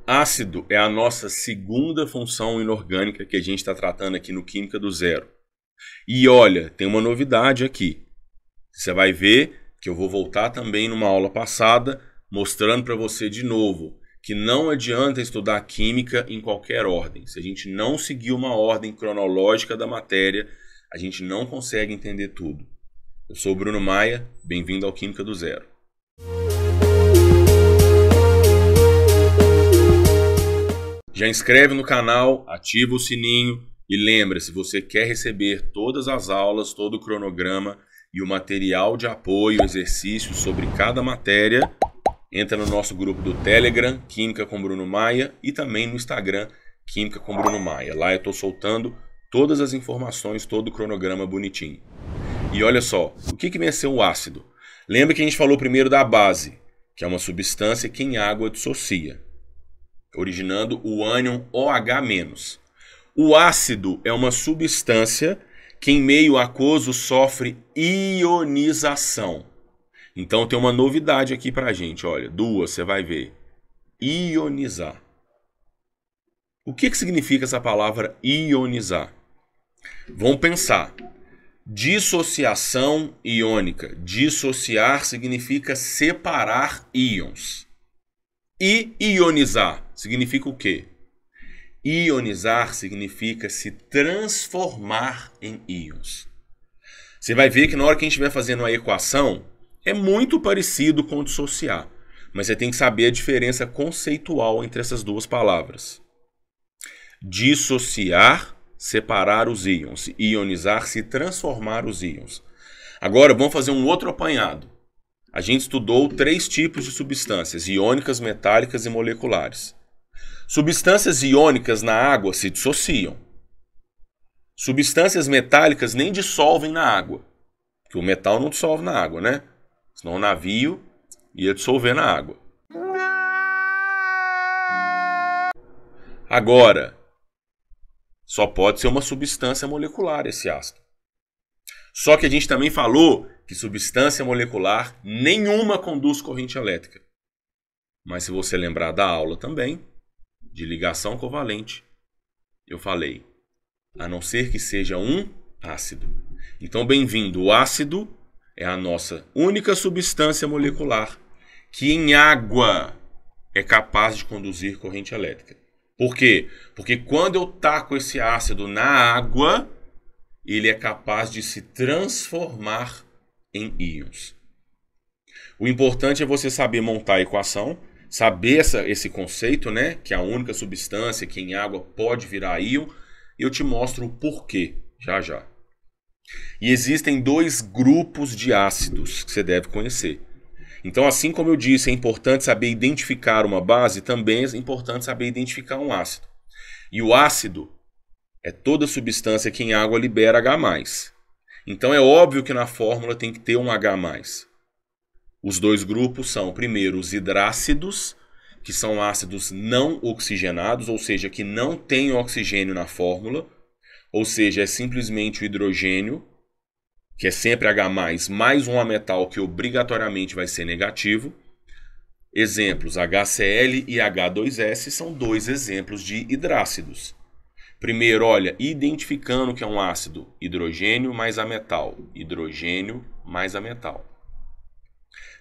Ácido é a nossa segunda função inorgânica que a gente está tratando aqui no Química do Zero. E olha, tem uma novidade aqui. Você vai ver que eu vou voltar também numa aula passada, mostrando para você de novo que não adianta estudar química em qualquer ordem. Se a gente não seguir uma ordem cronológica da matéria, a gente não consegue entender tudo. Eu sou o Bruno Maia, bem-vindo ao Química do Zero. Já inscreve no canal, ativa o sininho e lembra, se você quer receber todas as aulas, todo o cronograma e o material de apoio, exercícios sobre cada matéria, entra no nosso grupo do Telegram, Química com Bruno Maia, e também no Instagram, Química com Bruno Maia. Lá eu estou soltando todas as informações, todo o cronograma bonitinho. E olha só, o que vem a ser o ácido? Lembra que a gente falou primeiro da base, que é uma substância que em água dissocia, originando o ânion OH-. O ácido é uma substância que em meio aquoso sofre ionização. Então tem uma novidade aqui pra gente, olha, duas, você vai ver. Ionizar. O que significa essa palavra ionizar? Vamos pensar. Dissociação iônica. Dissociar significa separar íons. E ionizar significa o quê? Ionizar significa se transformar em íons. Você vai ver que na hora que a gente estiver fazendo a equação, é muito parecido com dissociar, mas você tem que saber a diferença conceitual entre essas duas palavras. Dissociar, separar os íons. Ionizar, se transformar os íons. Agora vamos fazer um outro apanhado. A gente estudou 3 tipos de substâncias, iônicas, metálicas e moleculares. Substâncias iônicas na água se dissociam. Substâncias metálicas nem dissolvem na água. Porque o metal não dissolve na água, né? Senão o navio ia dissolver na água. Agora, só pode ser uma substância molecular esse ácido. Só que a gente também falou que substância molecular nenhuma conduz corrente elétrica. Mas se você lembrar da aula também, de ligação covalente, eu falei, a não ser que seja um ácido. Então, bem-vindo, o ácido é a nossa única substância molecular que em água é capaz de conduzir corrente elétrica. Por quê? Porque quando eu taco esse ácido na água, ele é capaz de se transformar em íons. O importante é você saber montar a equação, saber esse conceito, né? Que é a única substância que em água pode virar íon. E eu te mostro o porquê, já já. E existem 2 grupos de ácidos que você deve conhecer. Então, assim como eu disse, é importante saber identificar uma base, também é importante saber identificar um ácido. E o ácido é toda substância que em água libera H+. Então é óbvio que na fórmula tem que ter um H+. Os 2 grupos são, primeiro, os hidrácidos, que são ácidos não oxigenados, ou seja, que não têm oxigênio na fórmula, ou seja, é simplesmente o hidrogênio, que é sempre H+, mais um ametal que obrigatoriamente vai ser negativo. Exemplos, HCl e H2S são 2 exemplos de hidrácidos. Primeiro, olha, identificando que é um ácido, hidrogênio mais ametal, hidrogênio mais ametal.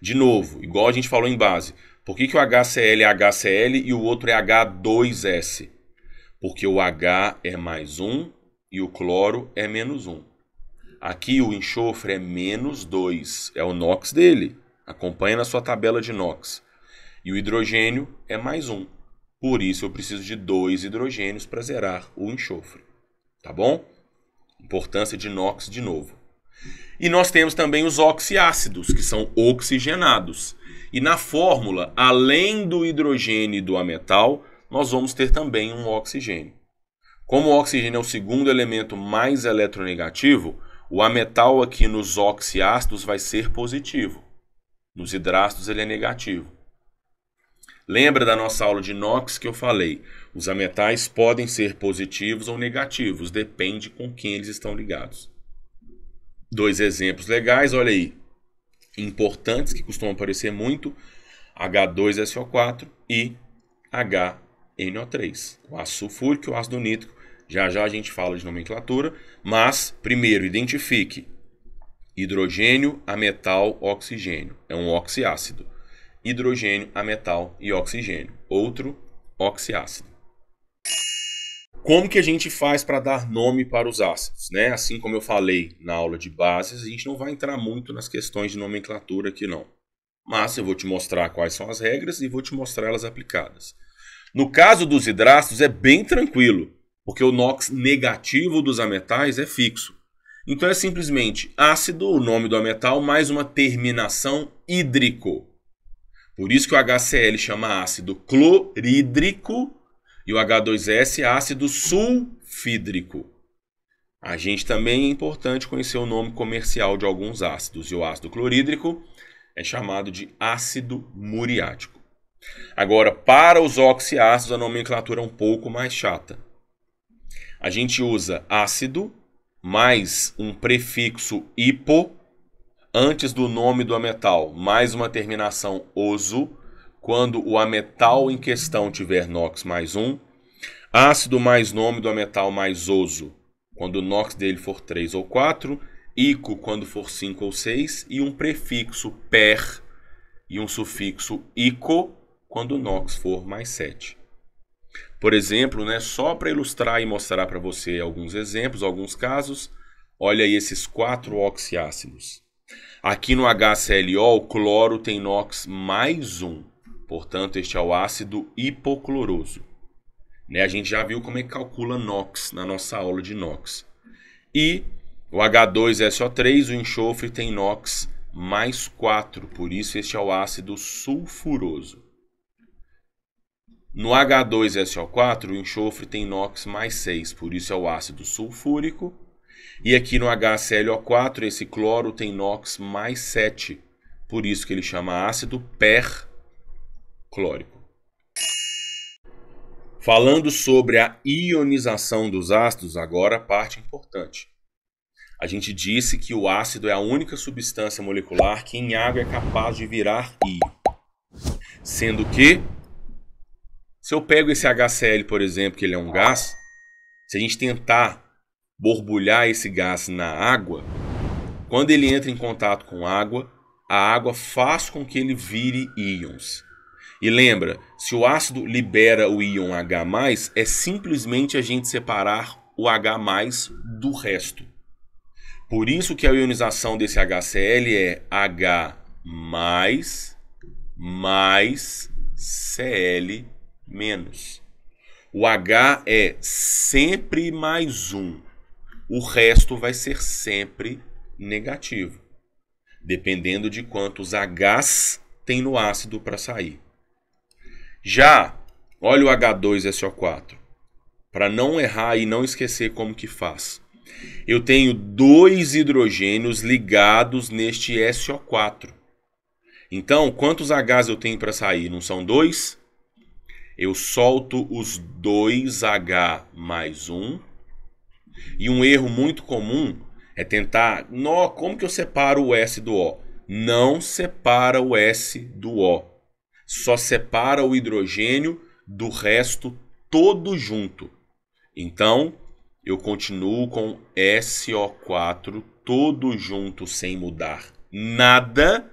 De novo, igual a gente falou em base, por que o HCl é HCl e o outro é H2S? Porque o H é +1 e o cloro é -1. Aqui o enxofre é -2, é o NOx dele, acompanha na sua tabela de NOx. E o hidrogênio é +1. Por isso eu preciso de 2 hidrogênios para zerar o enxofre. Tá bom? Importância de NOx de novo. E nós temos também os oxiácidos, que são oxigenados. E na fórmula, além do hidrogênio e do ametal, nós vamos ter também um oxigênio. Como o oxigênio é o segundo elemento mais eletronegativo, o ametal aqui nos oxiácidos vai ser positivo. Nos hidrácidos ele é negativo. Lembra da nossa aula de NOx que eu falei? Os ametais podem ser positivos ou negativos, depende com quem eles estão ligados. 2 exemplos legais, olha aí, importantes que costumam aparecer muito, H2SO4 e NO3. O ácido sulfúrico e o ácido nítrico. Já já a gente fala de nomenclatura, mas primeiro identifique hidrogênio, ametal, oxigênio. É um oxiácido. Hidrogênio, ametal e oxigênio. Outro oxiácido. Como que a gente faz para dar nome para os ácidos, né? Assim como eu falei na aula de bases, a gente não vai entrar muito nas questões de nomenclatura aqui não. Mas eu vou te mostrar quais são as regras e vou te mostrar elas aplicadas. No caso dos hidrácidos é bem tranquilo, porque o NOx negativo dos ametais é fixo. Então é simplesmente ácido, o nome do ametal, mais uma terminação hídrico. Por isso que o HCl chama ácido clorídrico e o H2S ácido sulfídrico. A gente também é importante conhecer o nome comercial de alguns ácidos. E o ácido clorídrico é chamado de ácido muriático. Agora, para os oxiácidos, a nomenclatura é um pouco mais chata. A gente usa ácido mais um prefixo hipo antes do nome do ametal, mais uma terminação oso, quando o ametal em questão tiver NOx mais 1, ácido mais nome do ametal mais oso, quando o NOx dele for 3 ou 4, ico quando for 5 ou 6, e um prefixo per e um sufixo ico quando o NOx for mais 7. Por exemplo, né, só para ilustrar e mostrar para você alguns exemplos, alguns casos, olha aí esses 4 oxiácidos. Aqui no HClO, o cloro tem NOx mais 1. Portanto, este é o ácido hipocloroso. Né, a gente já viu como é que calcula NOx na nossa aula de NOx. E o H2SO3, o enxofre, tem NOx mais 4. Por isso, este é o ácido sulfuroso. No H2SO4, o enxofre tem NOx mais 6, por isso é o ácido sulfúrico. E aqui no HClO4, esse cloro tem NOx mais 7, por isso que ele chama ácido perclórico. Falando sobre a ionização dos ácidos, agora a parte importante. A gente disse que o ácido é a única substância molecular que em água é capaz de virar íon. Sendo que, se eu pego esse HCl, por exemplo, que ele é um gás, se a gente tentar borbulhar esse gás na água, quando ele entra em contato com a água faz com que ele vire íons. E lembra, se o ácido libera o íon H+, é simplesmente a gente separar o H+ do resto. Por isso que a ionização desse HCl é H+, mais Cl-. O H é sempre mais 1. O resto vai ser sempre negativo, dependendo de quantos Hs tem no ácido para sair. Já, olha o H2SO4, para não errar e não esquecer como que faz. Eu tenho 2 hidrogênios ligados neste SO4. Então, quantos Hs eu tenho para sair? Não são 2? Eu solto os 2H mais 1. E um erro muito comum é tentar... como que eu separo o S do O? Não separa o S do O. Só separa o hidrogênio do resto todo junto. Então, eu continuo com SO4 todo junto sem mudar nada.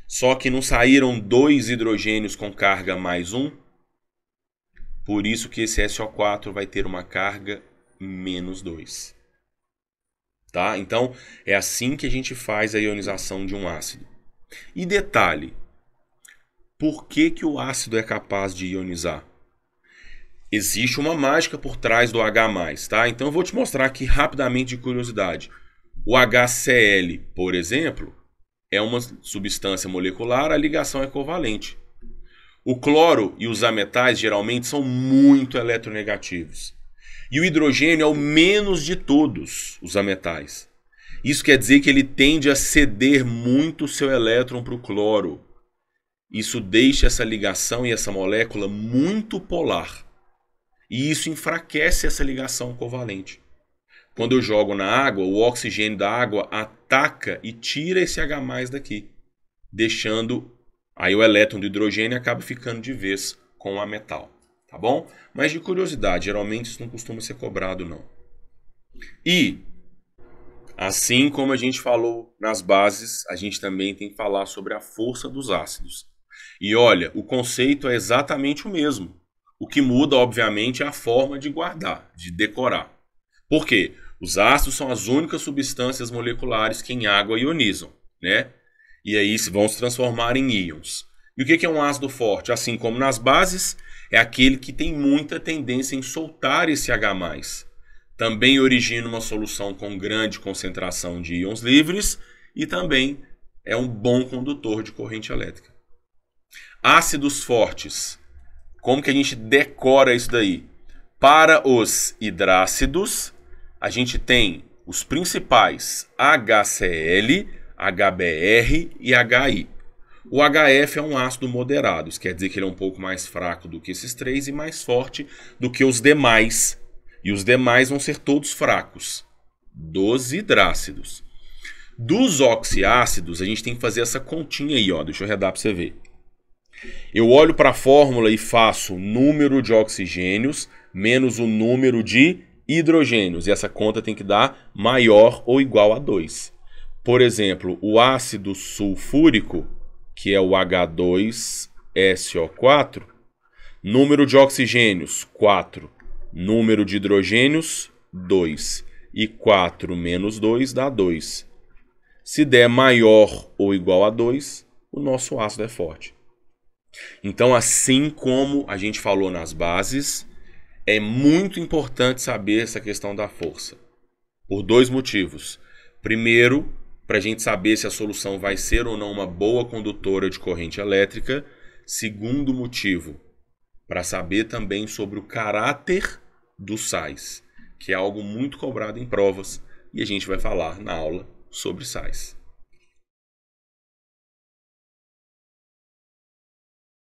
Só que não saíram 2 hidrogênios com carga mais 1. Por isso que esse SO4 vai ter uma carga menos 2. Tá? Então, é assim que a gente faz a ionização de um ácido. E detalhe, por que que o ácido é capaz de ionizar? Existe uma mágica por trás do H+, tá? Então eu vou te mostrar aqui rapidamente de curiosidade. O HCl, por exemplo, é uma substância molecular, a ligação é covalente. O cloro e os ametais geralmente são muito eletronegativos. E o hidrogênio é o menos de todos os ametais. Isso quer dizer que ele tende a ceder muito o seu elétron para o cloro. Isso deixa essa ligação e essa molécula muito polar. E isso enfraquece essa ligação covalente. Quando eu jogo na água, o oxigênio da água ataca e tira esse H+ daqui, deixando aí o elétron do hidrogênio acaba ficando de vez com o ametal. tá bom? Mas de curiosidade, geralmente isso não costuma ser cobrado, não. E, assim como a gente falou nas bases, a gente também tem que falar sobre a força dos ácidos. E olha, o conceito é exatamente o mesmo. O que muda, obviamente, é a forma de guardar, de decorar. Por quê? Os ácidos são as únicas substâncias moleculares que em água ionizam, né? E aí vão se transformar em íons. E o que é um ácido forte? Assim como nas bases, é aquele que tem muita tendência em soltar esse H+. Também origina uma solução com grande concentração de íons livres e também é um bom condutor de corrente elétrica. Ácidos fortes. Como que a gente decora isso daí? Para os hidrácidos, a gente tem os principais HCl, HBr e HI. O HF é um ácido moderado, isso quer dizer que ele é um pouco mais fraco do que esses três e mais forte do que os demais. E os demais vão ser todos fracos, dos hidrácidos. Dos oxiácidos, a gente tem que fazer essa continha aí, ó. Deixa eu redar para você ver. Eu olho para a fórmula e faço número de oxigênios menos o número de hidrogênios. E essa conta tem que dar maior ou igual a 2. Por exemplo, o ácido sulfúrico, que é o H2SO4, número de oxigênios, 4. Número de hidrogênios, 2. E 4 menos 2 dá 2. Se der maior ou igual a 2, o nosso ácido é forte. Então, assim como a gente falou nas bases, é muito importante saber essa questão da força. Por dois motivos. Primeiro, para a gente saber se a solução vai ser ou não uma boa condutora de corrente elétrica. Segundo motivo, para saber também sobre o caráter dos sais, que é algo muito cobrado em provas, e a gente vai falar na aula sobre sais.